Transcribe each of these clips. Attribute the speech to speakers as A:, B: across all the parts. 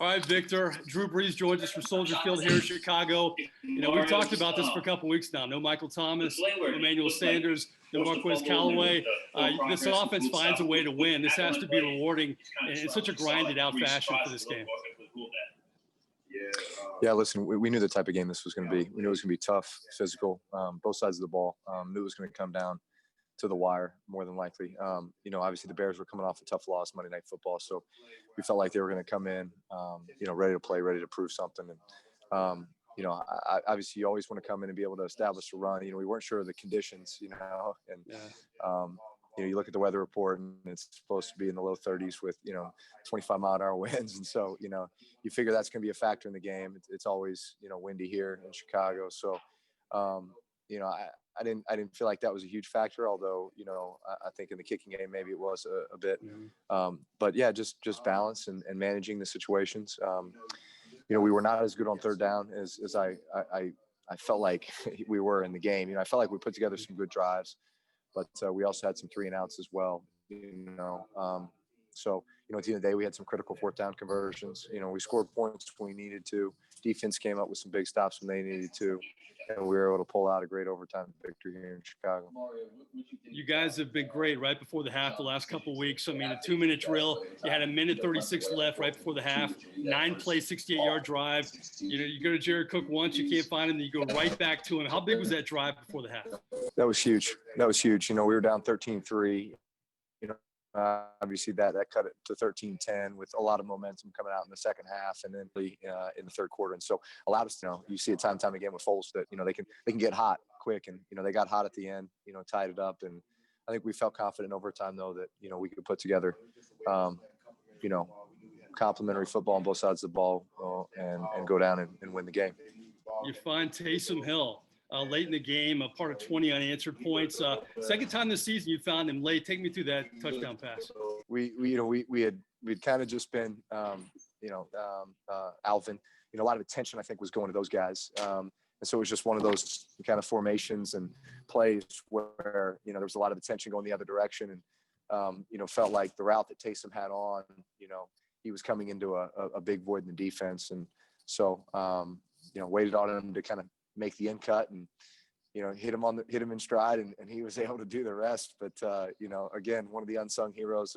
A: All right, Victor. Drew Brees joins us from Soldier Field here in Chicago. We've talked about this for a couple weeks now. No Michael Thomas, no Emmanuel Sanders, no Marquez Callaway. This offense finds a way to win. This has to be rewarding in such a grinded-out fashion for this game.
B: Yeah, listen, we knew the type of game this was going to be. We knew it was going to be tough, physical, both sides of the ball. Knew it was going to come down to the wire more than likely. Obviously the Bears were coming off a tough loss Monday Night Football, so we felt like they were going to come in, ready to play, ready to prove something. And obviously you always want to come in and be able to establish a run. We weren't sure of the conditions, you look at the weather report and it's supposed to be in the low 30s with 25-mile-an-hour winds, and so you figure that's going to be a factor in the game. It's always windy here in Chicago, so I didn't feel like that was a huge factor, although, I think in the kicking game, maybe it was a bit, but yeah, just balance and managing the situations. We were not as good on third down as I felt like we were in the game. I felt like we put together some good drives, but we also had some 3-and-outs as well, so, at the end of the day, we had some critical fourth down conversions. We scored points when we needed to. Defense came up with some big stops when they needed to, and we were able to pull out a great overtime victory here in Chicago.
A: You guys have been great right before the half the last couple of weeks. I mean, a 2-minute drill. You had a minute 36 left right before the half. 9-play, 68-yard drive. You go to Jared Cook once, you can't find him, then you go right back to him. How big was that drive before the half?
B: That was huge. We were down 13-3. Obviously that cut it to 13-10 with a lot of momentum coming out in the second half and then in the third quarter. And so allowed us to, you see it time and time again with Foles that, they can get hot quick, and, they got hot at the end, tied it up. And I think we felt confident in overtime though that, we could put together, complimentary football on both sides of the ball and go down and win the game.
A: You find Taysom Hill late in the game, a part of 20 unanswered points. Second time this season you found him late. Take me through that touchdown pass.
B: We'd kind of just been, Alvin. A lot of attention I think was going to those guys, and so it was just one of those kind of formations and plays where there was a lot of attention going the other direction, and felt like the route that Taysom had on, he was coming into a big void in the defense, and so waited on him to kind of make the end cut and, hit him in stride, and he was able to do the rest. But, again, one of the unsung heroes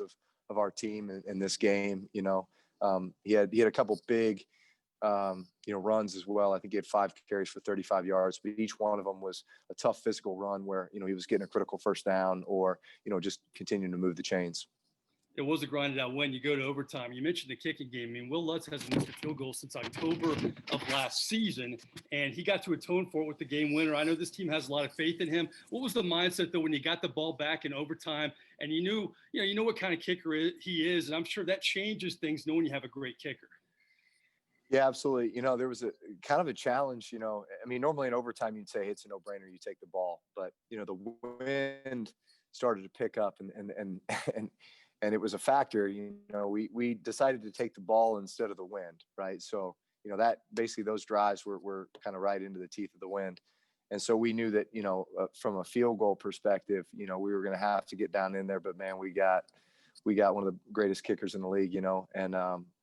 B: of our team in this game. He had a couple big, runs as well. I think he had 5 carries for 35 yards, but each one of them was a tough physical run where, he was getting a critical first down or, just continuing to move the chains.
A: It was a grinded out win. You go to overtime. You mentioned the kicking game. I mean, Will Lutz hasn't missed a field goal since October of last season, and he got to atone for it with the game winner. I know this team has a lot of faith in him. What was the mindset though when you got the ball back in overtime and you knew what kind of kicker he is, and I'm sure that changes things knowing you have a great kicker.
B: Yeah, absolutely. There was a kind of a challenge. Normally in overtime you'd say it's a no-brainer. You take the ball, but the wind started to pick up, and it was a factor. We decided to take the ball instead of the wind, right? So, that basically those drives were kind of right into the teeth of the wind. And so we knew that, from a field goal perspective, we were going to have to get down in there, but man, we got one of the greatest kickers in the league, and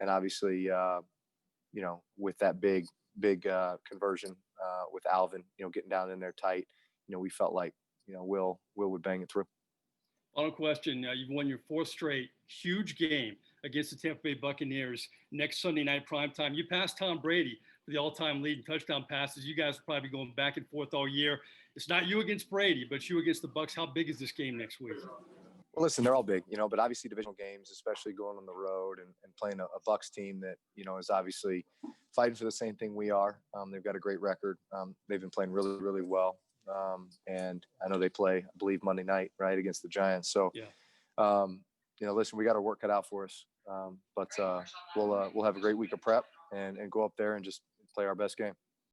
B: obviously, with that big conversion with Alvin, getting down in there tight, we felt like, Will would bang it through.
A: Final question. You've won your 4th straight huge game against the Tampa Bay Buccaneers next Sunday night primetime. You passed Tom Brady for the all-time lead in touchdown passes. You guys will probably be going back and forth all year. It's not you against Brady, but you against the Bucs. How big is this game next week?
B: Well, listen, they're all big, but obviously divisional games, especially going on the road and playing a Bucs team that, is obviously fighting for the same thing we are. They've got a great record. They've been playing really, really well. And I know they play, I believe, Monday night, right, against the Giants. So, listen, we got our work cut out for us. But we'll have a great week of prep and go up there and just play our best game.